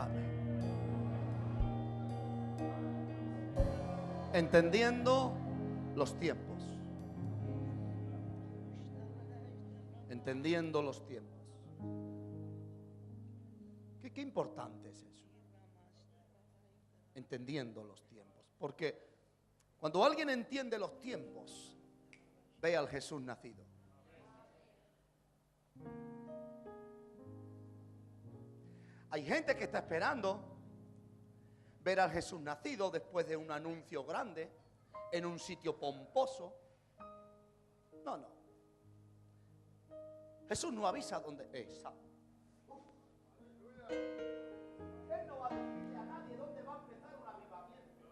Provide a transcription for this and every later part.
Amén. Entendiendo los tiempos. Entendiendo los tiempos. Qué importante es eso. Entendiendo los tiempos. Porque cuando alguien entiende los tiempos, ve al Jesús nacido. Hay gente que está esperando ver al Jesús nacido después de un anuncio grande, en un sitio pomposo. No, no. Jesús no avisa dónde es. Él no va a decirle a nadie dónde va a empezar un avivamiento.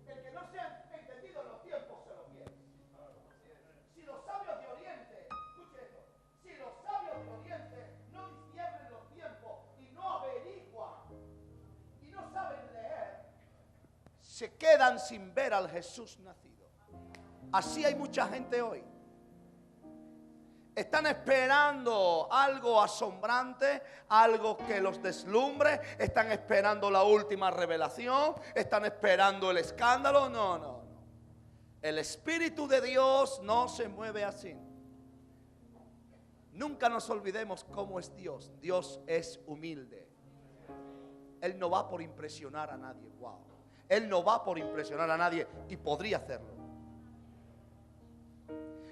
El que no se ha entendido en los tiempos se lo pierde. Si los sabios de Oriente, escuche esto, si los sabios de Oriente no disciernen los tiempos y no averiguan y no saben leer, se quedan sin ver al Jesús nacido. Así hay mucha gente hoy. Están esperando algo asombrante, algo que los deslumbre. Están esperando la última revelación. Están esperando el escándalo. No, no, no. El Espíritu de Dios no se mueve así. Nunca nos olvidemos cómo es Dios. Dios es humilde. Él no va por impresionar a nadie. Wow. Él no va por impresionar a nadie y podría hacerlo.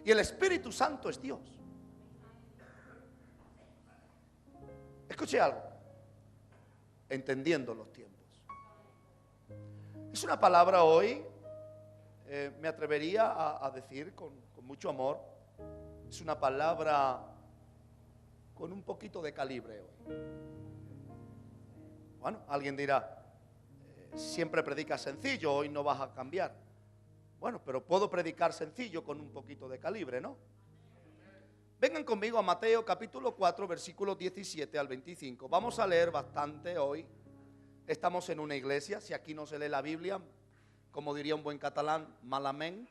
Y el Espíritu Santo es Dios. Escuche algo. Entendiendo los tiempos. Es una palabra hoy, me atrevería a decir con mucho amor. Es una palabra con un poquito de calibre hoy. Bueno, alguien dirá, siempre predicas sencillo, hoy no vas a cambiar. Bueno, pero puedo predicar sencillo con un poquito de calibre, ¿no? Vengan conmigo a Mateo capítulo 4, versículos 17 al 25. Vamos a leer bastante hoy. Estamos en una iglesia. Si aquí no se lee la Biblia, como diría un buen catalán, malament.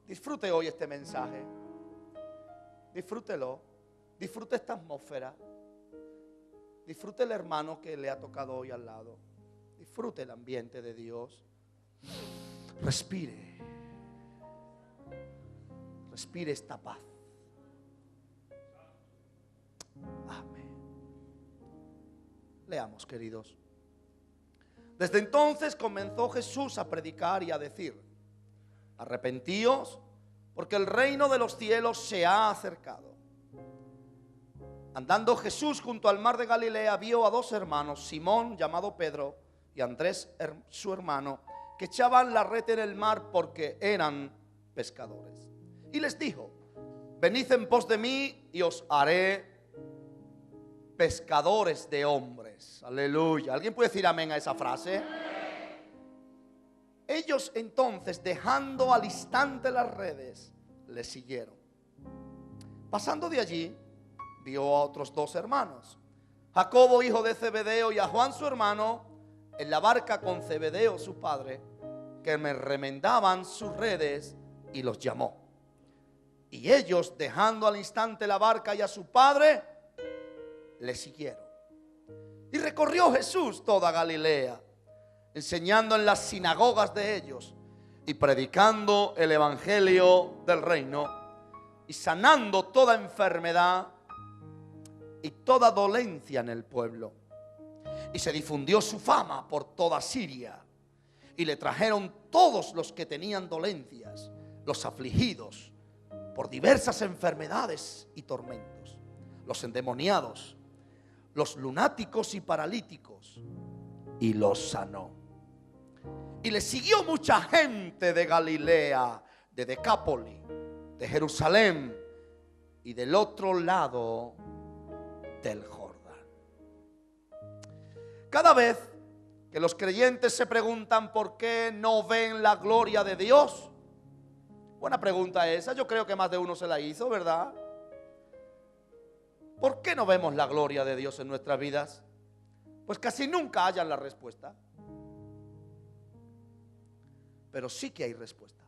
Disfrute hoy este mensaje. Disfrútelo. Disfrute esta atmósfera. Disfrute el hermano que le ha tocado hoy al lado. Disfrute el ambiente de Dios. Respire. Respire esta paz. Amén. Leamos, queridos. Desde entonces comenzó Jesús a predicar y a decir: arrepentíos, porque el reino de los cielos se ha acercado. Andando Jesús junto al mar de Galilea, vio a dos hermanos, Simón, llamado Pedro, y Andrés, su hermano, que echaban la red en el mar porque eran pescadores. Y les dijo: venid en pos de mí y os haré pescadores de hombres. Aleluya. ¿Alguien puede decir amén a esa frase? Ellos entonces, dejando al instante las redes, le siguieron. Pasando de allí, vio a otros dos hermanos, Jacobo, hijo de Zebedeo, y a Juan su hermano, en la barca con Zebedeo su padre, que me remendaban sus redes, y los llamó. Y ellos, dejando al instante la barca y a su padre, le siguieron. Y recorrió Jesús toda Galilea, enseñando en las sinagogas de ellos y predicando el evangelio del reino y sanando toda enfermedad y toda dolencia en el pueblo. Y se difundió su fama por toda Siria, y le trajeron todos los que tenían dolencias, los afligidos por diversas enfermedades y tormentos, los endemoniados, los lunáticos y paralíticos, y los sanó. Y le siguió mucha gente de Galilea, de Decápoli, de Jerusalén y del otro lado del Jordán. Cada vez que los creyentes se preguntan por qué no ven la gloria de Dios, buena pregunta esa, yo creo que más de uno se la hizo, ¿verdad? ¿Por qué no vemos la gloria de Dios en nuestras vidas? Pues casi nunca hayan la respuesta. Pero sí que hay respuesta.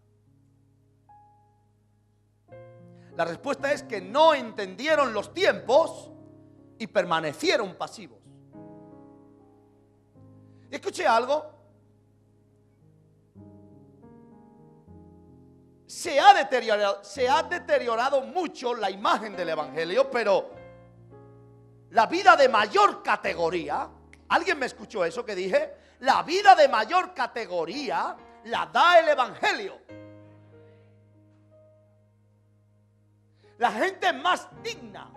La respuesta es que no entendieron los tiempos y permanecieron pasivos. Y escuché algo. Se ha deteriorado mucho la imagen del evangelio, pero la vida de mayor categoría, ¿alguien me escuchó eso que dije? La vida de mayor categoría la da el evangelio. La gente más digna,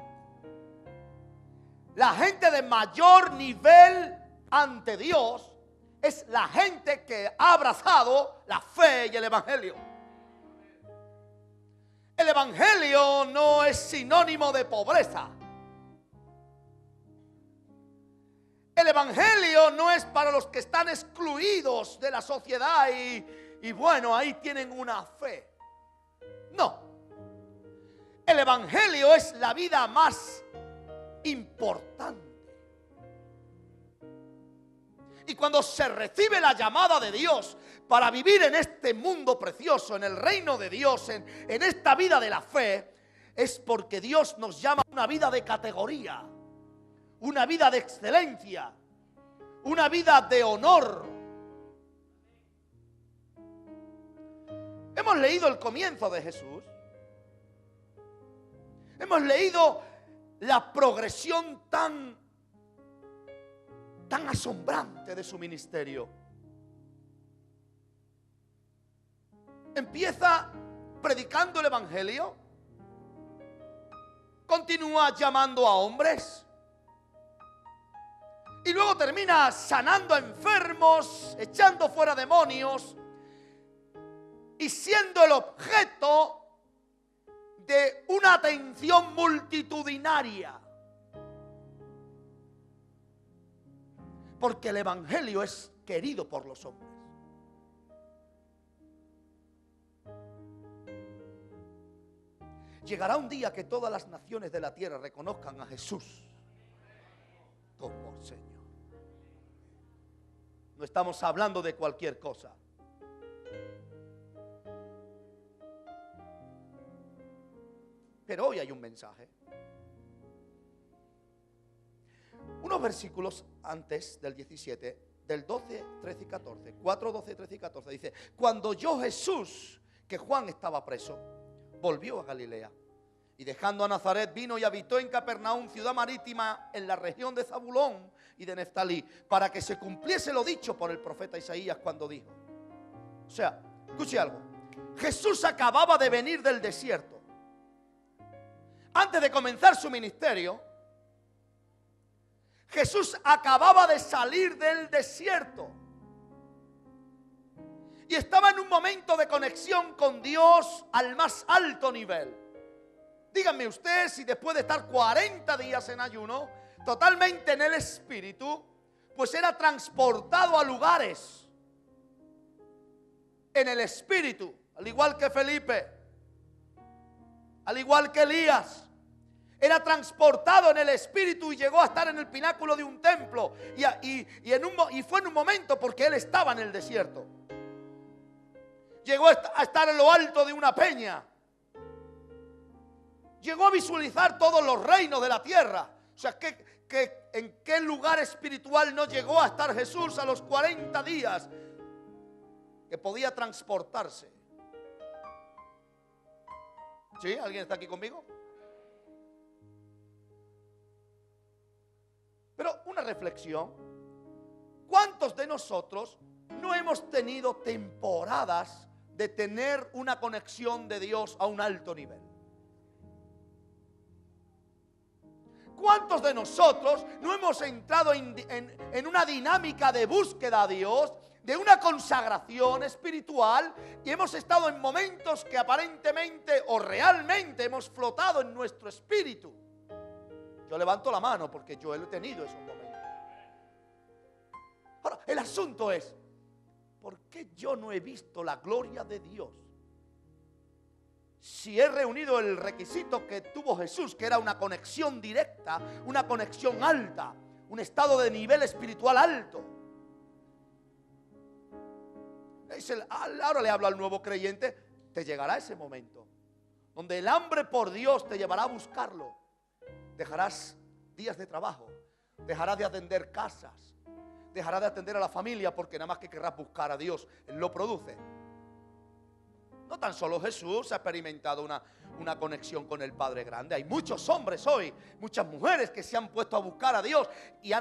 la gente de mayor nivel ante Dios, es la gente que ha abrazado la fe y el evangelio. El evangelio no es sinónimo de pobreza. El evangelio no es para los que están excluidos de la sociedad y bueno, ahí tienen una fe. No. El evangelio es la vida más importante. Y cuando se recibe la llamada de Dios para vivir en este mundo precioso, en el reino de Dios, en esta vida de la fe, es porque Dios nos llama a una vida de categoría, una vida de excelencia, una vida de honor. Hemos leído el comienzo de Jesús. Hemos leído la progresión tan asombrante de su ministerio. Empieza predicando el evangelio, continúa llamando a hombres y luego termina sanando a enfermos, echando fuera demonios y siendo el objeto de una atención multitudinaria. Porque el evangelio es querido por los hombres. Llegará un día que todas las naciones de la tierra reconozcan a Jesús como Señor. No estamos hablando de cualquier cosa. Pero hoy hay un mensaje. Unos versículos antes del 17, del 12, 13 y 14. 4, 12, 13 y 14 dice: cuando oyó Jesús que Juan estaba preso, volvió a Galilea. Y dejando a Nazaret vino y habitó en Capernaum, ciudad marítima en la región de Zabulón y de Neftalí, para que se cumpliese lo dicho por el profeta Isaías cuando dijo. O sea, escuche algo. Jesús acababa de venir del desierto. Antes de comenzar su ministerio, Jesús acababa de salir del desierto y estaba en un momento de conexión con Dios al más alto nivel. Díganme usted si después de estar 40 días en ayuno, totalmente en el espíritu, pues era transportado a lugares en el espíritu, al igual que Felipe, al igual que Elías. Era transportado en el espíritu y llegó a estar en el pináculo de un templo. Y fue en un momento porque él estaba en el desierto. Llegó a estar en lo alto de una peña. Llegó a visualizar todos los reinos de la tierra. O sea, ¿en qué lugar espiritual no llegó a estar Jesús a los 40 días? Que podía transportarse. ¿Sí? ¿Alguien está aquí conmigo? Pero una reflexión. ¿Cuántos de nosotros no hemos tenido temporadas de tener una conexión de Dios a un alto nivel? ¿Cuántos de nosotros no hemos entrado en una dinámica de búsqueda a Dios, de una consagración espiritual, y hemos estado en momentos que aparentemente o realmente hemos flotado en nuestro espíritu? Yo levanto la mano porque yo he tenido esos momentos. Ahora, el asunto es, ¿por qué yo no he visto la gloria de Dios? Si he reunido el requisito que tuvo Jesús, que era una conexión directa, una conexión alta, un estado de nivel espiritual alto. Ahora le hablo al nuevo creyente, te llegará ese momento. donde el hambre por Dios te llevará a buscarlo. Dejarás días de trabajo, dejarás de atender casas, dejarás de atender a la familia, porque nada más que querrás buscar a Dios, Él lo produce. No tan solo Jesús ha experimentado una conexión con el Padre Grande. Hay muchos hombres hoy, muchas mujeres que se han puesto a buscar a Dios y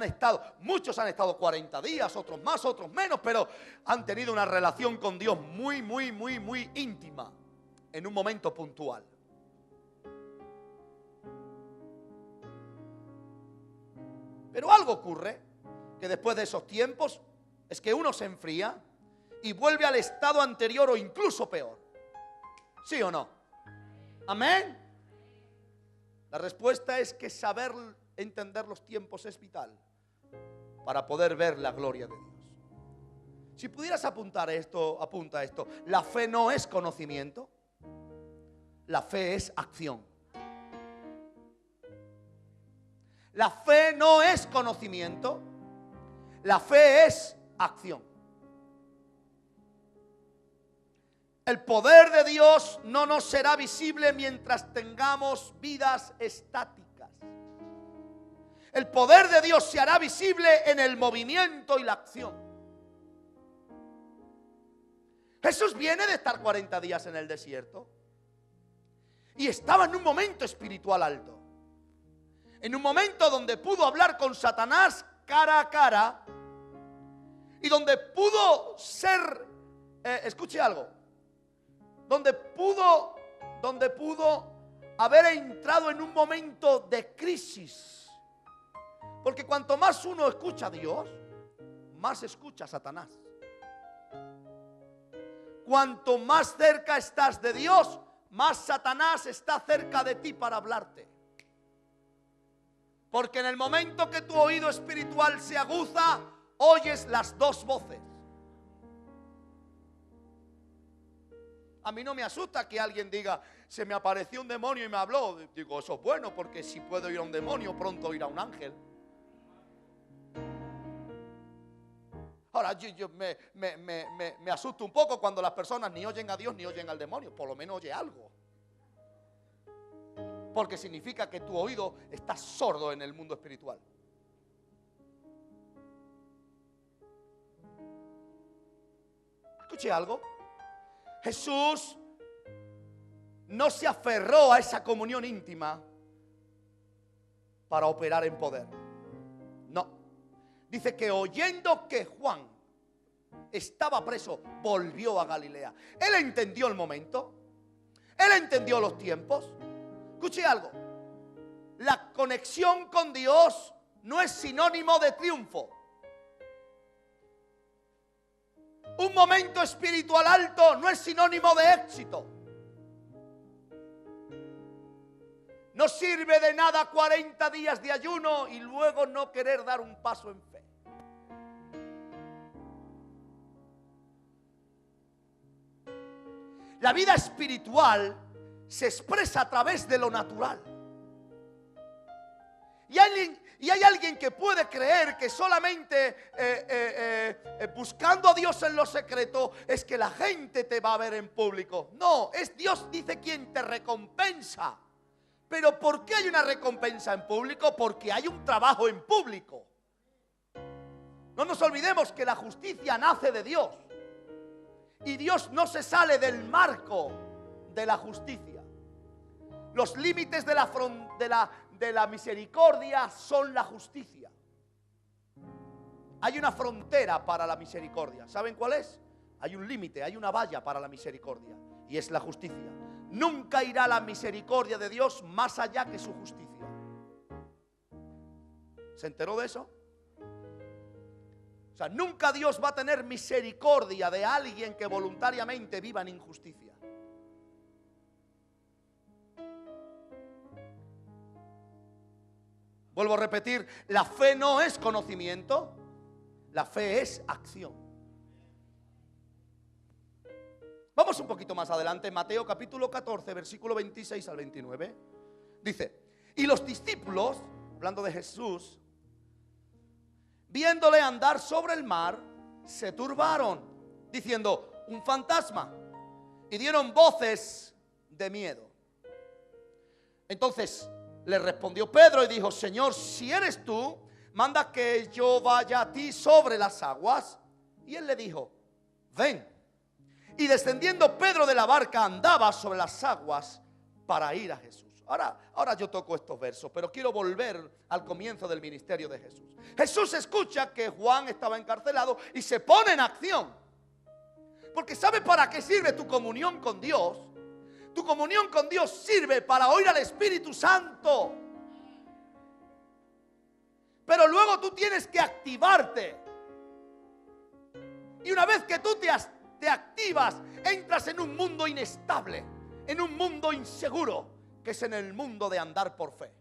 muchos han estado 40 días, otros más, otros menos, pero han tenido una relación con Dios muy, muy, muy, muy íntima en un momento puntual. Pero algo ocurre, que después de esos tiempos es que uno se enfría y vuelve al estado anterior o incluso peor. ¿Sí o no? Amén. La respuesta es que saber entender los tiempos es vital para poder ver la gloria de Dios. Si pudieras apuntar esto, apunta esto. La fe no es conocimiento, la fe es acción. La fe no es conocimiento, la fe es acción. El poder de Dios no nos será visible mientras tengamos vidas estáticas. El poder de Dios se hará visible en el movimiento y la acción. Jesús viene de estar 40 días en el desierto y estaba en un momento espiritual alto. En un momento donde pudo hablar con Satanás cara a cara y donde pudo ser, escuche algo, donde pudo haber entrado en un momento de crisis. Porque cuanto más uno escucha a Dios, más escucha a Satanás. Cuanto más cerca estás de Dios, más Satanás está cerca de ti para hablarte. Porque en el momento que tu oído espiritual se aguza, oyes las dos voces. A mí no me asusta que alguien diga, se me apareció un demonio y me habló. Digo, eso es bueno, porque si puedo ir a un demonio, pronto oirá a un ángel. Ahora, yo me asusto un poco cuando las personas ni oyen a Dios ni oyen al demonio. Por lo menos oye algo. Porque significa que tu oído está sordo en el mundo espiritual. Escuche algo. Jesús no se aferró a esa comunión íntima para operar en poder. No. Dice que oyendo que Juan estaba preso, volvió a Galilea. Él entendió el momento. Él entendió los tiempos. Escuche algo. La conexión con Dios no es sinónimo de triunfo. Un momento espiritual alto no es sinónimo de éxito. No sirve de nada 40 días de ayuno y luego no querer dar un paso en fe. La vida espiritual se expresa a través de lo natural. Y hay alguien que puede creer que solamente buscando a Dios en lo secreto es que la gente te va a ver en público. No, es Dios, dice, quien te recompensa. Pero ¿por qué hay una recompensa en público? Porque hay un trabajo en público. No nos olvidemos que la justicia nace de Dios. Y Dios no se sale del marco de la justicia. Los límites de la misericordia son la justicia. Hay una frontera para la misericordia. ¿Saben cuál es? Hay un límite, hay una valla para la misericordia. Y es la justicia. Nunca irá la misericordia de Dios más allá que su justicia. ¿Se enteró de eso? O sea, nunca Dios va a tener misericordia de alguien que voluntariamente viva en injusticia. Vuelvo a repetir, la fe no es conocimiento, la fe es acción. Vamos un poquito más adelante, Mateo capítulo 14, versículo 26 al 29. Dice, y los discípulos, hablando de Jesús, viéndole andar sobre el mar, se turbaron, diciendo, un fantasma, y dieron voces de miedo. Entonces le respondió Pedro y dijo: Señor, si eres tú, manda que yo vaya a ti sobre las aguas. Y él le dijo: ven. Y descendiendo Pedro de la barca, andaba sobre las aguas para ir a Jesús. Ahora yo toco estos versos, pero quiero volver al comienzo del ministerio de Jesús. Jesús escucha que Juan estaba encarcelado y se pone en acción. Porque ¿sabe para qué sirve tu comunión con Dios? Tu comunión con Dios sirve para oír al Espíritu Santo. Pero luego tú tienes que activarte. Y una vez que tú te activas, entras en un mundo inestable, en un mundo inseguro, que es en el mundo de andar por fe.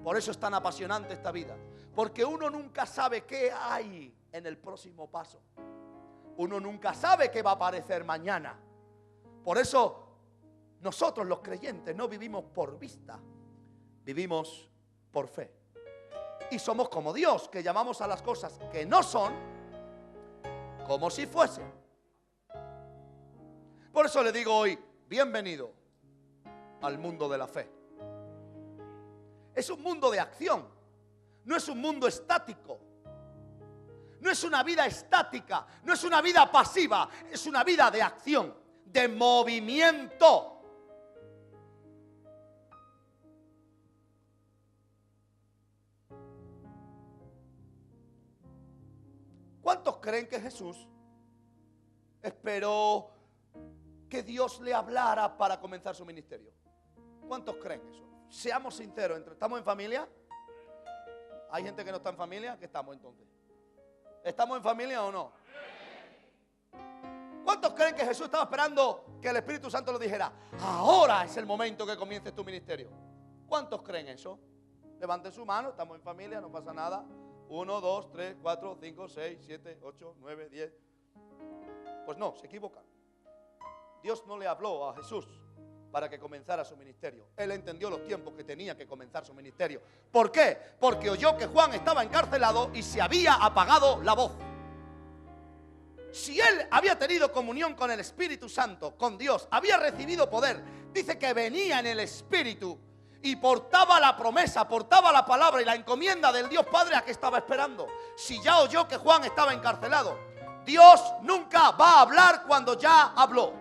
Por eso es tan apasionante esta vida, porque uno nunca sabe qué hay en el próximo paso. Uno nunca sabe qué va a aparecer mañana. Por eso nosotros los creyentes no vivimos por vista, vivimos por fe. Y somos como Dios, que llamamos a las cosas que no son como si fuesen. Por eso le digo hoy: bienvenido al mundo de la fe. Es un mundo de acción, no es un mundo estático. No es una vida estática, no es una vida pasiva, es una vida de acción, de movimiento. ¿Cuántos creen que Jesús esperó que Dios le hablara para comenzar su ministerio? ¿Cuántos creen eso? Seamos sinceros, ¿estamos en familia? ¿Hay gente que no está en familia? ¿Qué estamos entonces? ¿Estamos en familia o no? ¿Cuántos creen que Jesús estaba esperando que el Espíritu Santo le dijera: ahora es el momento que comiences tu ministerio? ¿Cuántos creen eso? Levanten su mano. Estamos en familia, no pasa nada. 1, 2, 3, 4, 5, 6, 7, 8, 9, 10. Pues no, se equivocan. Dios no le habló a Jesús para que comenzara su ministerio. Él entendió los tiempos que tenía que comenzar su ministerio. ¿Por qué? Porque oyó que Juan estaba encarcelado y se había apagado la voz. Si él había tenido comunión con el Espíritu Santo, con Dios, había recibido poder, dice que venía en el Espíritu y portaba la promesa, portaba la palabra y la encomienda del Dios Padre. ¿A qué estaba esperando? Si ya oyó que Juan estaba encarcelado, Dios nunca va a hablar cuando ya habló.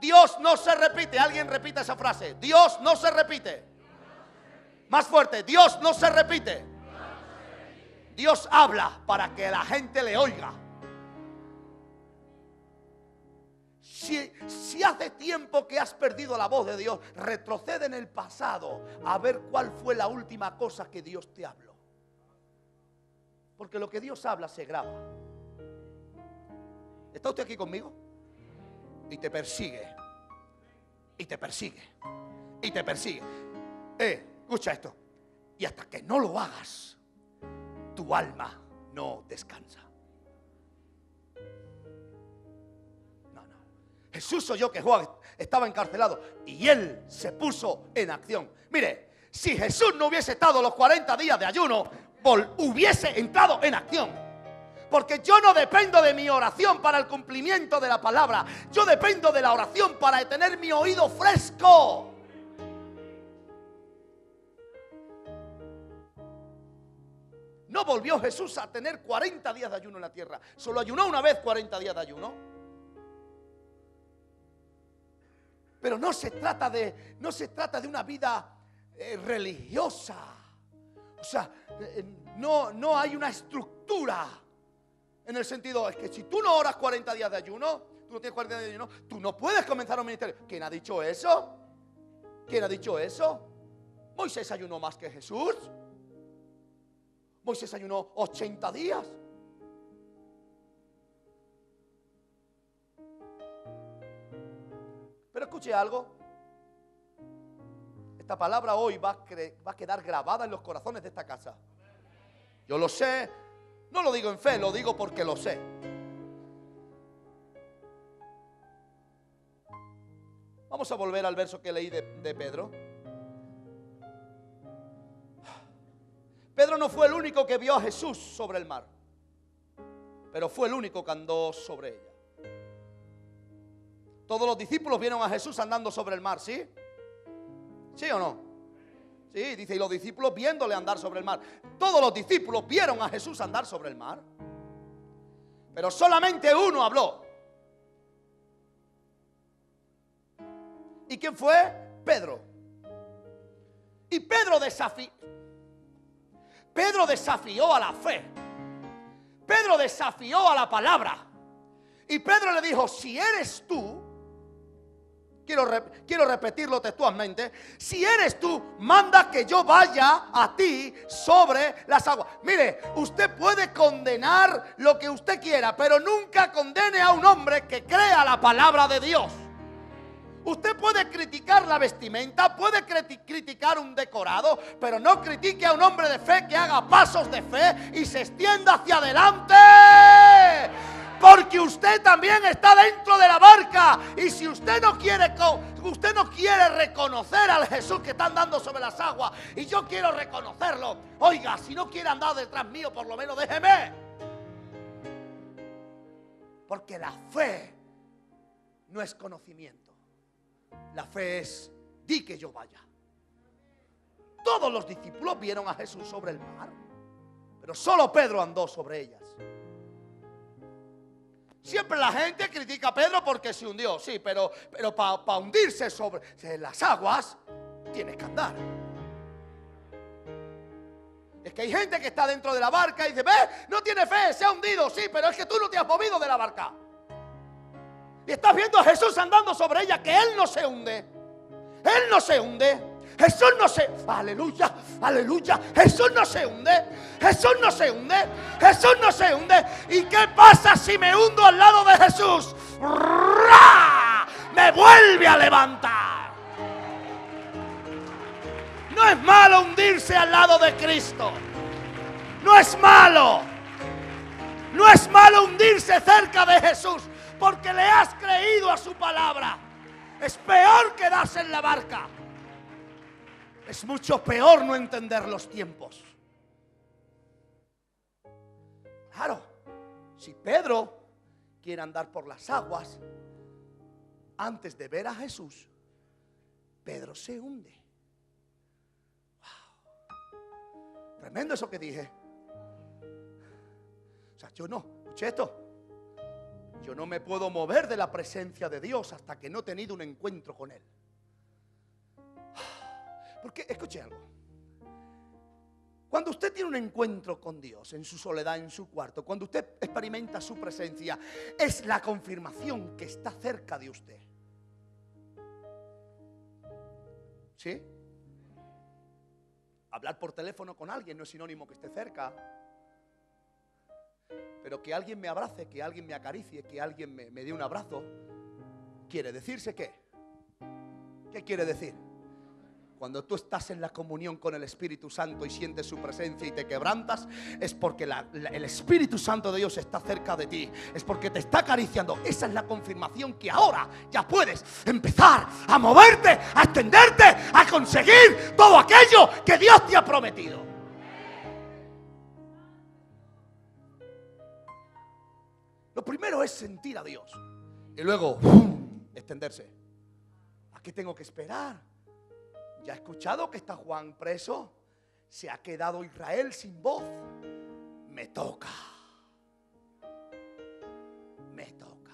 Dios no se repite. Alguien repita esa frase: Dios no se repite. Más fuerte: Dios no se repite. Dios habla para que la gente le oiga. Si hace tiempo que has perdido la voz de Dios, retrocede en el pasado a ver cuál fue la última cosa que Dios te habló. Porque lo que Dios habla se graba. ¿Está usted aquí conmigo? Y te persigue. Y te persigue. Y te persigue. Escucha esto. Y hasta que no lo hagas, tu alma no descansa. Jesús oyó que Juan estaba encarcelado y él se puso en acción. Mire, si Jesús no hubiese estado los 40 días de ayuno, hubiese entrado en acción. Porque yo no dependo de mi oración para el cumplimiento de la palabra. Yo dependo de la oración para tener mi oído fresco. No volvió Jesús a tener 40 días de ayuno en la tierra. Solo ayunó una vez 40 días de ayuno. Pero no se trata de una vida religiosa. O sea, no hay una estructura. En el sentido, es que si tú no oras 40 días de ayuno, tú no tienes 40 días de ayuno, tú no puedes comenzar un ministerio. ¿Quién ha dicho eso? ¿Quién ha dicho eso? Moisés ayunó más que Jesús. Moisés ayunó 80 días. Pero escuche algo. Esta palabra hoy va a quedar grabada en los corazones de esta casa. Yo lo sé. No lo digo en fe, lo digo porque lo sé. Vamos a volver al verso que leí de Pedro. Pedro no fue el único que vio a Jesús sobre el mar, pero fue el único que andó sobre ella. Todos los discípulos vieron a Jesús andando sobre el mar, ¿sí? ¿Sí o no? Sí, dice, y los discípulos viéndole andar sobre el mar. Todos los discípulos vieron a Jesús andar sobre el mar. Pero solamente uno habló. ¿Y quién fue? Pedro. Y Pedro desafió a la fe. Pedro desafió a la palabra. Y Pedro le dijo, si eres tú, quiero repetirlo textualmente, si eres tú, manda que yo vaya a ti sobre las aguas. Mire, usted puede condenar lo que usted quiera, pero nunca condene a un hombre que crea la palabra de Dios. Usted puede criticar la vestimenta, puede criticar un decorado, pero no critique a un hombre de fe que haga pasos de fe y se extienda hacia adelante. Porque usted también está dentro de la barca. Y si usted no quiere reconocer al Jesús que está andando sobre las aguas, y yo quiero reconocerlo, oiga, si no quiere andar detrás mío, por lo menos déjeme. Porque la fe no es conocimiento. La fe es, di que yo vaya. Todos los discípulos vieron a Jesús sobre el mar, pero solo Pedro andó sobre ellas. Siempre la gente critica a Pedro porque se hundió. Sí, pero para hundirse sobre las aguas tienes que andar. Es que hay gente que está dentro de la barca y dice, ve, no tiene fe, se ha hundido. Sí, pero es que tú no te has movido de la barca. Y estás viendo a Jesús andando sobre ella, que Él no se hunde. Él no se hunde. Jesús no se... Aleluya, aleluya. Jesús no se hunde. Jesús no se hunde. Jesús no se hunde. ¿Y qué pasa si me hundo al lado de Jesús? ¡Ra! Me vuelve a levantar. No es malo hundirse al lado de Cristo. No es malo. No es malo hundirse cerca de Jesús, porque le has creído a su palabra. Es peor quedarse en la barca. Es mucho peor no entender los tiempos. Claro, si Pedro quiere andar por las aguas, antes de ver a Jesús, Pedro se hunde. Wow. Tremendo eso que dije. O sea, yo no, escuché esto. Yo no me puedo mover de la presencia de Dios hasta que no he tenido un encuentro con Él. Porque, escuche algo. Cuando usted tiene un encuentro con Dios en su soledad, en su cuarto, cuando usted experimenta su presencia, es la confirmación que está cerca de usted. ¿Sí? Hablar por teléfono con alguien no es sinónimo que esté cerca. Pero que alguien me abrace, que alguien me acaricie, que alguien me dé un abrazo, ¿quiere decirse qué? ¿Qué quiere decir? Cuando tú estás en la comunión con el Espíritu Santo y sientes su presencia y te quebrantas, es porque el Espíritu Santo de Dios está cerca de ti. Es porque te está acariciando. Esa es la confirmación que ahora ya puedes empezar a moverte, a extenderte, a conseguir todo aquello que Dios te ha prometido. Lo primero es sentir a Dios y luego extenderse. ¿A qué tengo que esperar? Ya he escuchado que está Juan preso. Se ha quedado Israel sin voz. Me toca. Me toca.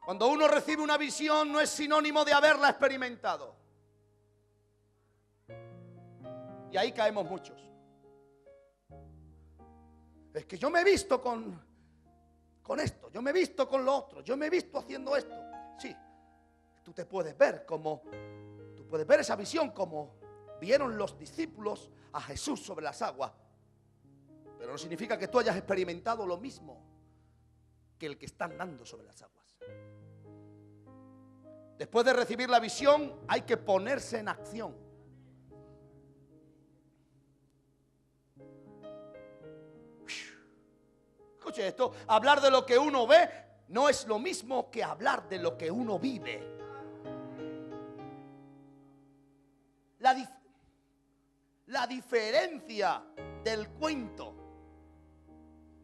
Cuando uno recibe una visión no es sinónimo de haberla experimentado. Y ahí caemos muchos. Es que yo me he visto con esto, yo me he visto con lo otro, yo me he visto haciendo esto. Sí, tú te puedes ver como, tú puedes ver esa visión como vieron los discípulos a Jesús sobre las aguas. Pero no significa que tú hayas experimentado lo mismo que el que está andando sobre las aguas. Después de recibir la visión hay que ponerse en acción. Escuche esto, hablar de lo que uno ve no es lo mismo que hablar de lo que uno vive. La diferencia del cuento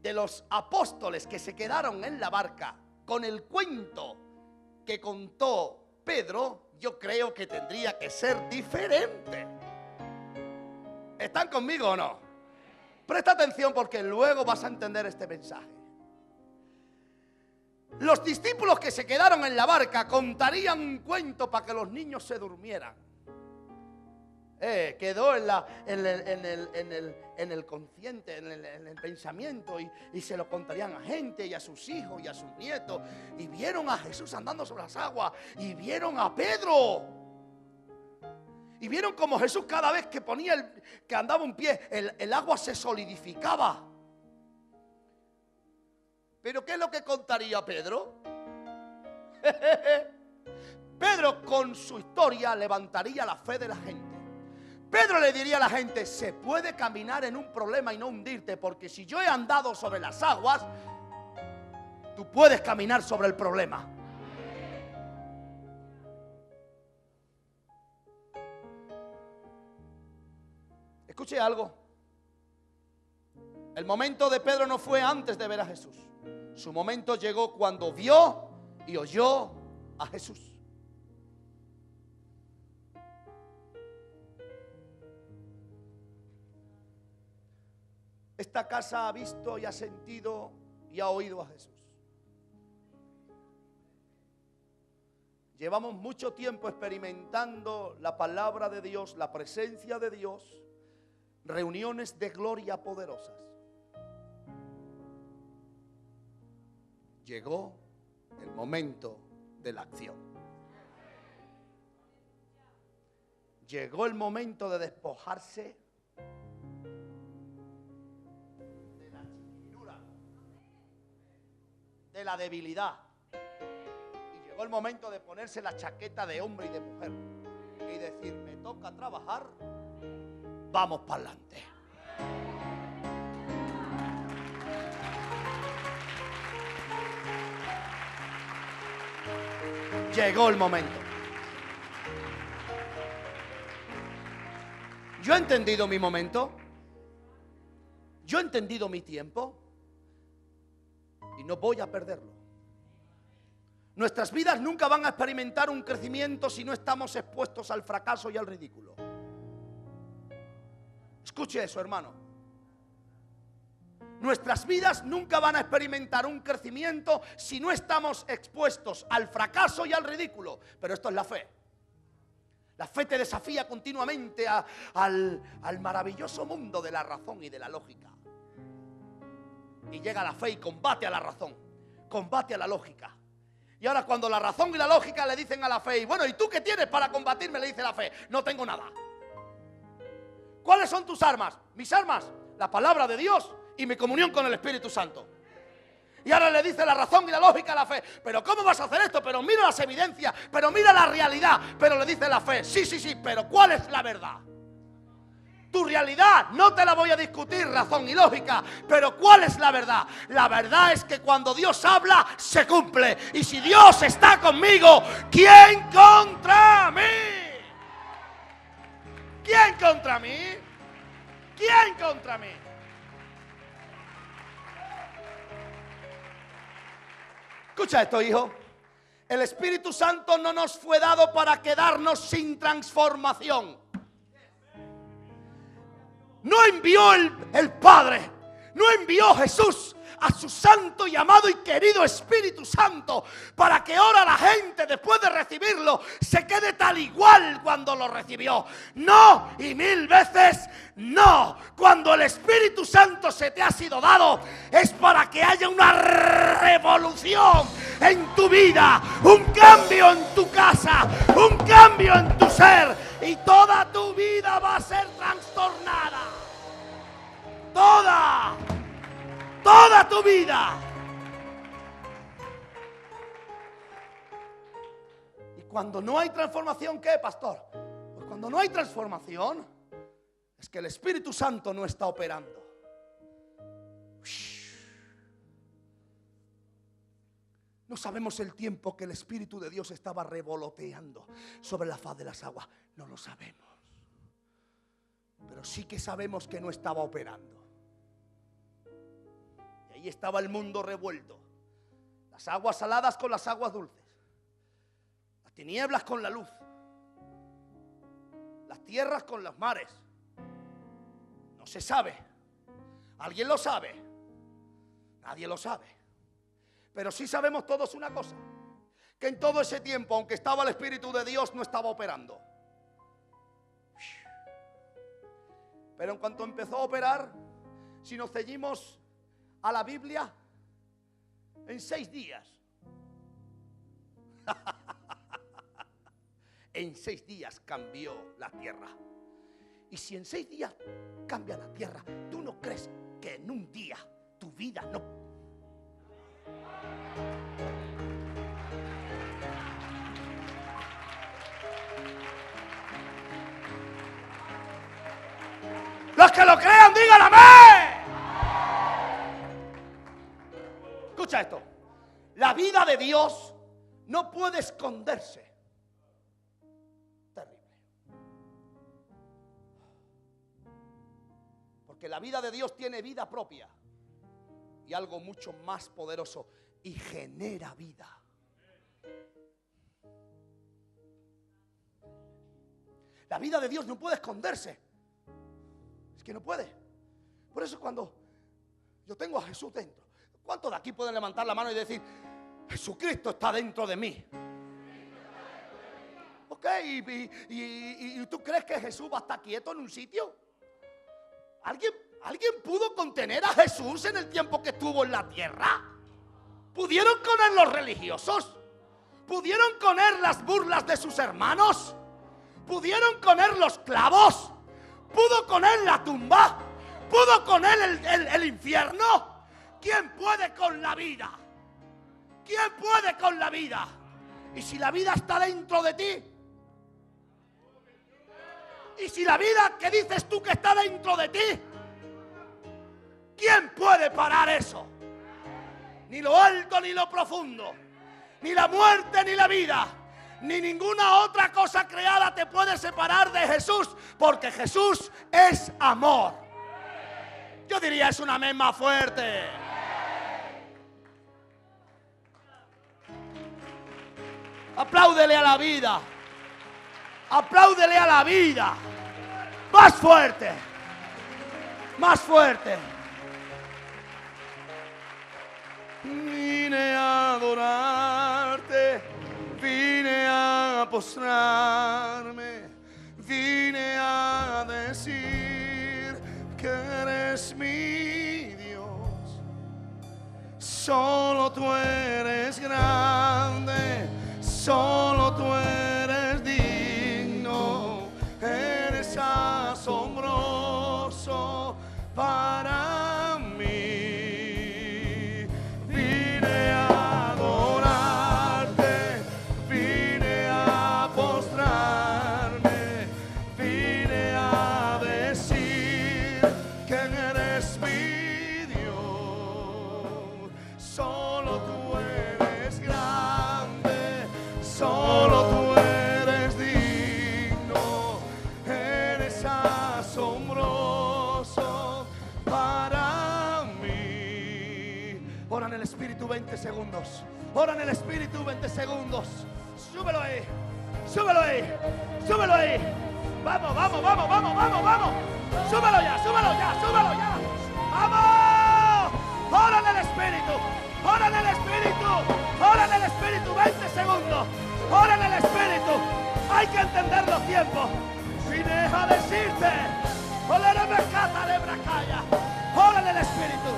de los apóstoles que se quedaron en la barca con el cuento que contó Pedro, yo creo que tendría que ser diferente. ¿Están conmigo o no? Presta atención porque luego vas a entender este mensaje. Los discípulos que se quedaron en la barca contarían un cuento para que los niños se durmieran. Quedó en el consciente, en el pensamiento, y se lo contarían a gente y a sus hijos y a sus nietos. Y vieron a Jesús andando sobre las aguas, y vieron a Pedro, y vieron como Jesús, cada vez que que andaba un pie, el agua se solidificaba. ¿Pero qué es lo que contaría Pedro? Pedro, con su historia, levantaría la fe de la gente. Pedro le diría a la gente: se puede caminar en un problema y no hundirte, porque si yo he andado sobre las aguas, tú puedes caminar sobre el problema. Escuche algo. El momento de Pedro no fue antes de ver a Jesús. Su momento llegó cuando vio y oyó a Jesús. Esta casa ha visto y ha sentido y ha oído a Jesús. Llevamos mucho tiempo experimentando la palabra de Dios, la presencia de Dios, reuniones de gloria poderosas. Llegó el momento de la acción. Llegó el momento de despojarse de la chiquilura, de la debilidad. Y llegó el momento de ponerse la chaqueta de hombre y de mujer y decir: me toca trabajar, vamos para adelante. Llegó el momento. Yo he entendido mi momento. Yo he entendido mi tiempo. Y no voy a perderlo. Nuestras vidas nunca van a experimentar un crecimiento si no estamos expuestos al fracaso y al ridículo. Escuche eso, hermano. Nuestras vidas nunca van a experimentar un crecimiento si no estamos expuestos al fracaso y al ridículo. Pero esto es la fe. La fe te desafía continuamente al maravilloso mundo de la razón y de la lógica. Y llega la fe y combate a la razón, combate a la lógica. Y ahora, cuando la razón y la lógica le dicen a la fe: y bueno, ¿y tú qué tienes para combatirme?, le dice la fe: no tengo nada. ¿Cuáles son tus armas? Mis armas, la palabra de Dios y mi comunión con el Espíritu Santo. Y ahora le dice la razón y la lógica a la fe: pero ¿cómo vas a hacer esto? Pero mira las evidencias, pero mira la realidad. Pero le dice la fe: sí, pero ¿cuál es la verdad? Tu realidad no te la voy a discutir, razón y lógica, pero ¿cuál es la verdad? La verdad es que cuando Dios habla, se cumple. Y si Dios está conmigo, ¿quién contra mí? ¿Quién contra mí? ¿Quién contra mí? Escucha esto, hijo. El Espíritu Santo no nos fue dado para quedarnos sin transformación. No envió el Padre, no envió Jesús a su santo y amado y querido Espíritu Santo para que ahora la gente, después de recibirlo, se quede tal igual cuando lo recibió. No, y mil veces no. Cuando el Espíritu Santo se te ha sido dado, es para que haya una revolución en tu vida, un cambio en tu casa, un cambio en tu ser, y toda tu vida va a ser trastornada. Toda tu vida. Y cuando no hay transformación, ¿qué, pastor? Pues cuando no hay transformación, es que el Espíritu Santo no está operando. No sabemos el tiempo que el Espíritu de Dios estaba revoloteando sobre la faz de las aguas. No lo sabemos. Pero sí que sabemos que no estaba operando. Y ahí estaba el mundo revuelto. Las aguas saladas con las aguas dulces. Las tinieblas con la luz. Las tierras con los mares. No se sabe. ¿Alguien lo sabe? Nadie lo sabe. Pero sí sabemos todos una cosa. Que en todo ese tiempo, aunque estaba el Espíritu de Dios, no estaba operando. Pero en cuanto empezó a operar, si nos ceñimos a la Biblia, en 6 días. En 6 días cambió la tierra. Y si en 6 días cambia la tierra, ¿tú no crees que en un día tu vida no? Los que lo crean, digan amén. Escucha esto. La vida de Dios no puede esconderse. Terrible. Porque la vida de Dios tiene vida propia. Y algo mucho más poderoso. Y genera vida. La vida de Dios no puede esconderse. Es que no puede. Por eso cuando yo tengo a Jesús dentro, ¿cuántos de aquí pueden levantar la mano y decir, Jesucristo está dentro de mí? Ok, ¿y tú crees que Jesús va a estar quieto en un sitio? ¿Alguien pudo contener a Jesús en el tiempo que estuvo en la tierra? ¿Pudieron con él los religiosos? ¿Pudieron con él las burlas de sus hermanos? ¿Pudieron con él los clavos? ¿Pudo con él la tumba? ¿Pudo con él el infierno? ¿Quién puede con la vida? ¿Quién puede con la vida? Y si la vida está dentro de ti, y si la vida que dices tú que está dentro de ti, ¿quién puede parar eso? Ni lo alto ni lo profundo, ni la muerte ni la vida, ni ninguna otra cosa creada te puede separar de Jesús, porque Jesús es amor. Yo diría es un amén más fuerte. Apláudele a la vida. Apláudele a la vida. Más fuerte. Más fuerte. Vine a adorarte. Vine a postrarme. Vine a decir que eres mi Dios. Solo tú eres grande. Solo tú eres digno. Eres asombroso para mí. Vine a adorarte. Vine a postrarme. Vine a decir que eres mi Dios. Solo tú eres grande. Solo tú eres digno. Eres asombroso para mí. Ora en el Espíritu 20 segundos. Ora en el Espíritu 20 segundos. Súbelo ahí. Súbelo ahí. Súbelo ahí. Vamos, vamos, vamos, vamos, vamos, vamos. Súbelo ya, súbelo ya, súbelo ya. ¡Vamos! Ora en el Espíritu. Ora en el Espíritu. Ora en el Espíritu 20 segundos. Ora en el Espíritu. Hay que entender los tiempos. Si deja decirte. Ora en el Espíritu.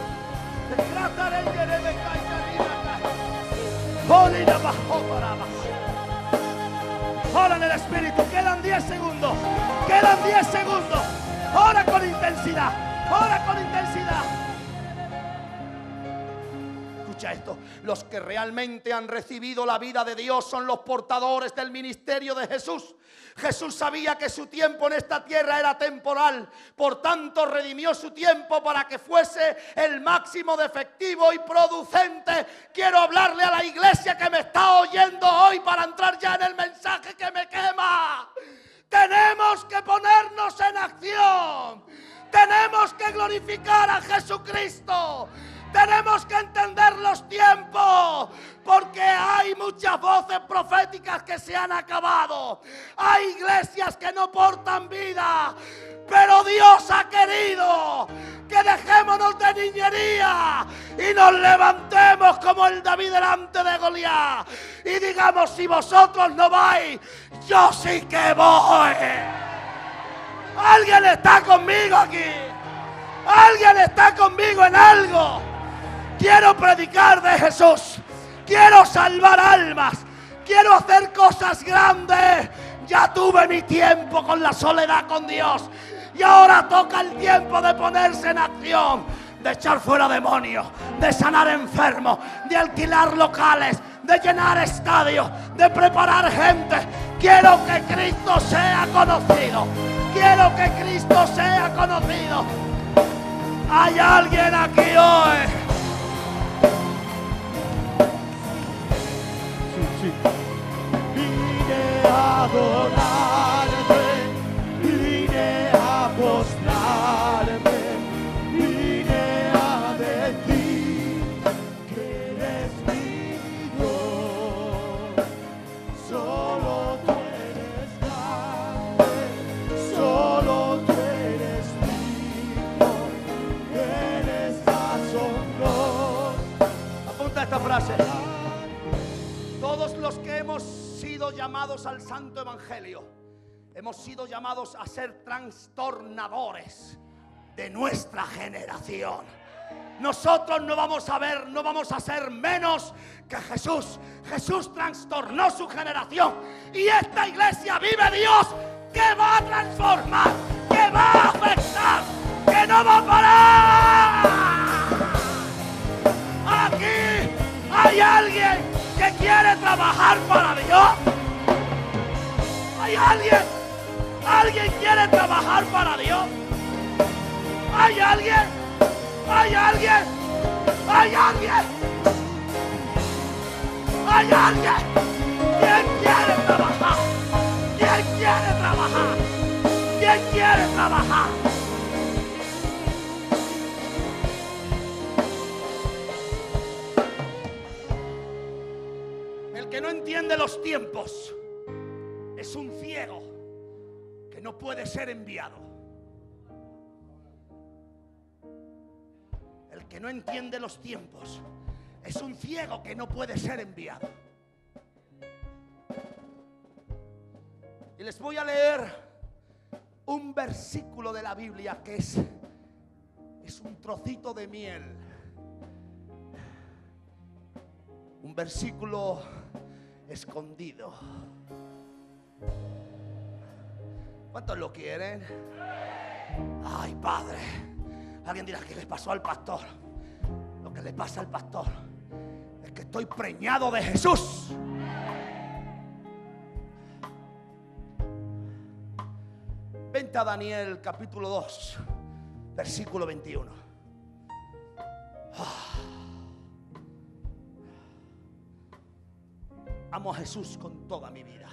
Ora en el Espíritu. Quedan 10 segundos. Quedan 10 segundos. Ora con intensidad. Ora con intensidad. Escucha esto. Los que realmente han recibido la vida de Dios son los portadores del ministerio de Jesús. Jesús sabía que su tiempo en esta tierra era temporal. Por tanto, redimió su tiempo para que fuese el máximo de efectivo y producente. Quiero hablarle a la iglesia que me está oyendo hoy para entrar ya en el mensaje que me quema. Tenemos que ponernos en acción. Tenemos que glorificar a Jesucristo. Tenemos que entender los tiempos, porque hay muchas voces proféticas que se han acabado. Hay iglesias que no portan vida, pero Dios ha querido que dejémonos de niñería y nos levantemos como el David delante de Goliat y digamos: si vosotros no vais, yo sí que voy. ¿Alguien está conmigo aquí? ¿Alguien está conmigo en algo? Quiero predicar de Jesús. Quiero salvar almas. Quiero hacer cosas grandes. Ya tuve mi tiempo con la soledad con Dios. Y ahora toca el tiempo de ponerse en acción. De echar fuera demonios. De sanar enfermos. De alquilar locales. De llenar estadios. De preparar gente. Quiero que Cristo sea conocido. Quiero que Cristo sea conocido. ¿Hay alguien aquí hoy? Vine a adorarte, vine a postrarme, vine a decir que eres mi Dios. Solo tú eres grande, solo tú eres digno, eres asombroso. Apunta esta frase. Todos los que hemos sido llamados al santo evangelio, hemos sido llamados a ser trastornadores de nuestra generación. Nosotros no vamos a ser menos que Jesús. Jesús trastornó su generación y esta iglesia vive Dios, que va a transformar, que va a afectar, que no va a parar. Aquí hay alguien que quiere trabajar para Dios. ¿Hay alguien? ¿Alguien quiere trabajar para Dios? ¿Hay alguien? ¿Hay alguien? ¿Hay alguien? ¿Hay alguien? ¿Quién quiere trabajar? ¿Quién quiere trabajar? ¿Quién quiere trabajar? El que no entiende los tiempos es un ciego que no puede ser enviado. El que no entiende los tiempos es un ciego que no puede ser enviado. Y les voy a leer un versículo de la Biblia que es un trocito de miel. Un versículo escondido. ¿Cuántos lo quieren? Ay, Padre. Alguien dirá: ¿qué le pasó al pastor? Lo que le pasa al pastor es que estoy preñado de Jesús. Vente a Daniel capítulo 2, versículo 21. Amo a Jesús con toda mi vida.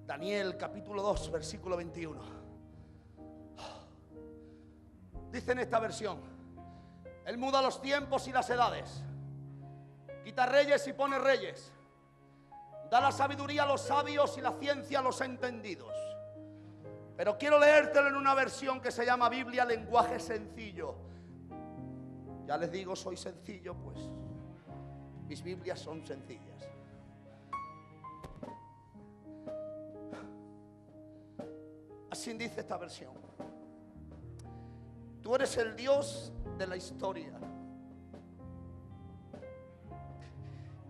Daniel capítulo 2, versículo 21. Dice en esta versión: Él muda los tiempos y las edades, quita reyes y pone reyes, da la sabiduría a los sabios y la ciencia a los entendidos. Pero quiero leértelo en una versión que se llama Biblia lenguaje sencillo. Ya les digo, soy sencillo, pues mis Biblias son sencillas. Así dice esta versión: Tú eres el Dios de la historia,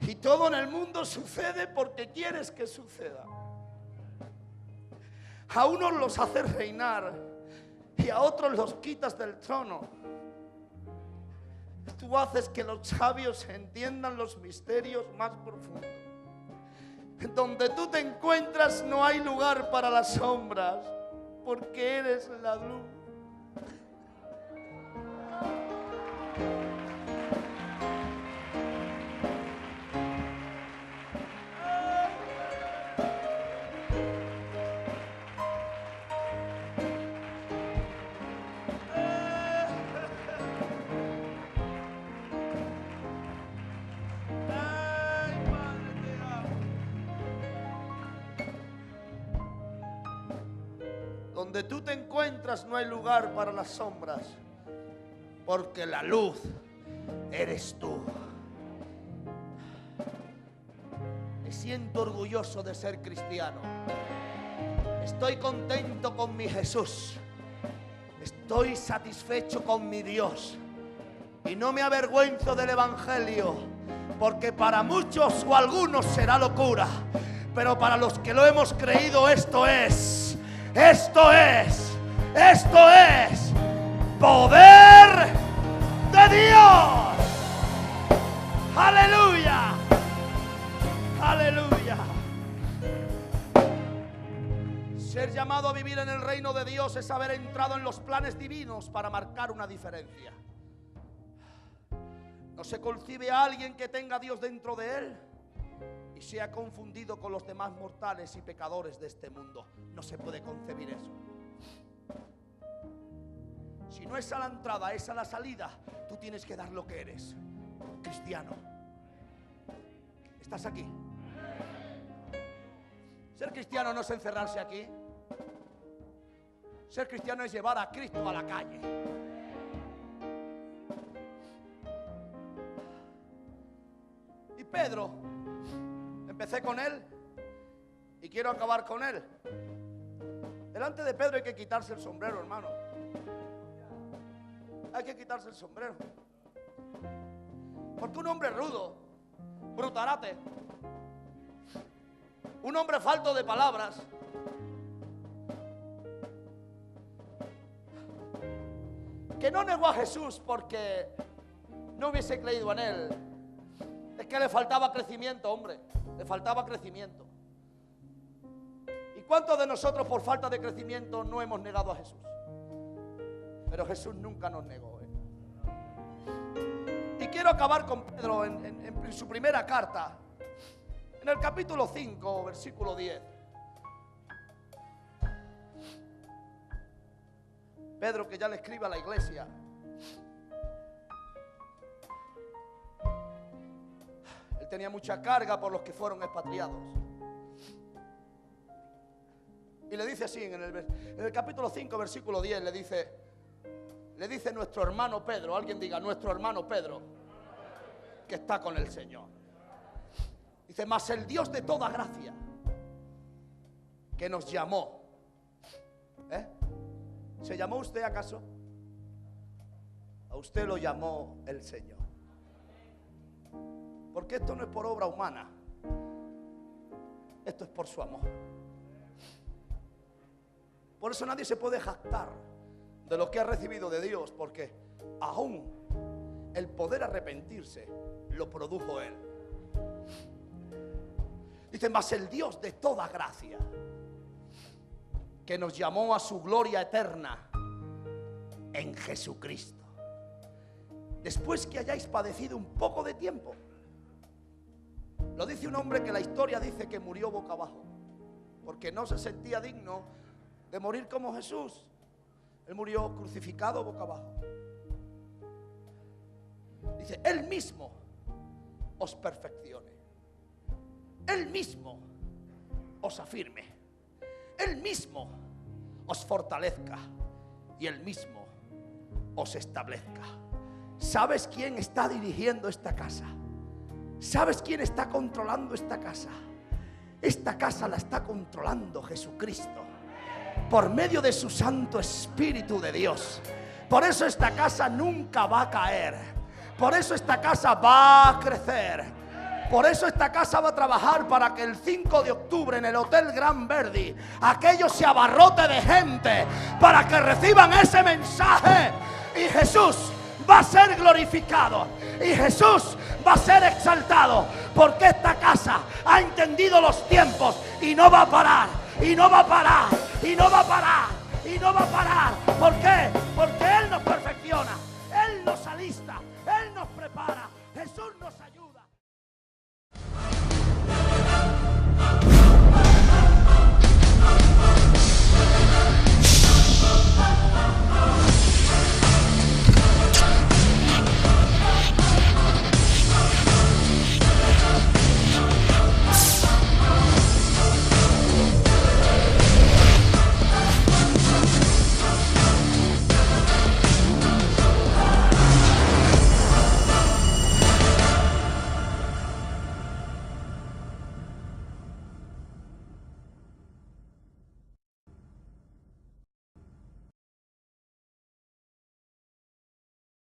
y todo en el mundo sucede porque quieres que suceda. A unos los haces reinar y a otros los quitas del trono. Tú haces que los sabios entiendan los misterios más profundos. Donde tú te encuentras no hay lugar para las sombras, porque eres la luz. Donde tú te encuentras no hay lugar para las sombras, porque la luz eres tú. Me siento orgulloso de ser cristiano. Estoy contento con mi Jesús. Estoy satisfecho con mi Dios. Y no me avergüenzo del Evangelio, porque para muchos o algunos será locura, pero para los que lo hemos creído esto es poder de Dios. Aleluya, aleluya. Ser llamado a vivir en el reino de Dios es haber entrado en los planes divinos para marcar una diferencia. No se concibe a alguien que tenga a Dios dentro de él y sea confundido con los demás mortales y pecadores de este mundo. No se puede concebir eso. Si no es a la entrada, es a la salida, tú tienes que dar lo que eres. Cristiano. ¿Estás aquí? Ser cristiano no es encerrarse aquí. Ser cristiano es llevar a Cristo a la calle. Y Pedro, empecé con él y quiero acabar con él. Delante de Pedro hay que quitarse el sombrero, hermano. Hay que quitarse el sombrero. Porque un hombre rudo, brutarate, un hombre falto de palabras, que no negó a Jesús porque no hubiese creído en él, es que le faltaba crecimiento, hombre, le faltaba crecimiento. ¿Y cuántos de nosotros por falta de crecimiento no hemos negado a Jesús? Pero Jesús nunca nos negó, Y quiero acabar con Pedro en su primera carta, en el capítulo 5, versículo 10. Pedro, que ya le escribe a la iglesia. Él tenía mucha carga por los que fueron expatriados. Y le dice así en el capítulo 5, versículo 10, le dice nuestro hermano Pedro. Alguien diga, nuestro hermano Pedro, que está con el Señor. Dice, mas el Dios de toda gracia, que nos llamó. ¿Se llamó usted acaso? A usted lo llamó el Señor. Porque esto no es por obra humana. Esto es por su amor. Por eso nadie se puede jactar de lo que ha recibido de Dios, porque aún el poder arrepentirse lo produjo Él. Dice, mas el Dios de toda gracia, que nos llamó a su gloria eterna en Jesucristo, después que hayáis padecido un poco de tiempo. Lo dice un hombre que la historia dice que murió boca abajo, porque no se sentía digno de morir como Jesús. Él murió crucificado boca abajo. Dice, Él mismo os perfeccione, Él mismo os afirme, Él mismo os fortalezca y Él mismo os establezca. ¿Sabes quién está dirigiendo esta casa? ¿Sabes quién está controlando esta casa? Esta casa la está controlando Jesucristo por medio de su Santo Espíritu de Dios. Por eso esta casa nunca va a caer. Por eso esta casa va a crecer. Por eso esta casa va a trabajar para que el 5 de octubre en el Hotel Gran Verdi aquello se abarrote de gente para que reciban ese mensaje. Y Jesús va a ser glorificado y Jesús va a ser exaltado, porque esta casa ha entendido los tiempos y no va a parar, y no va a parar, y no va a parar, y no va a parar, porque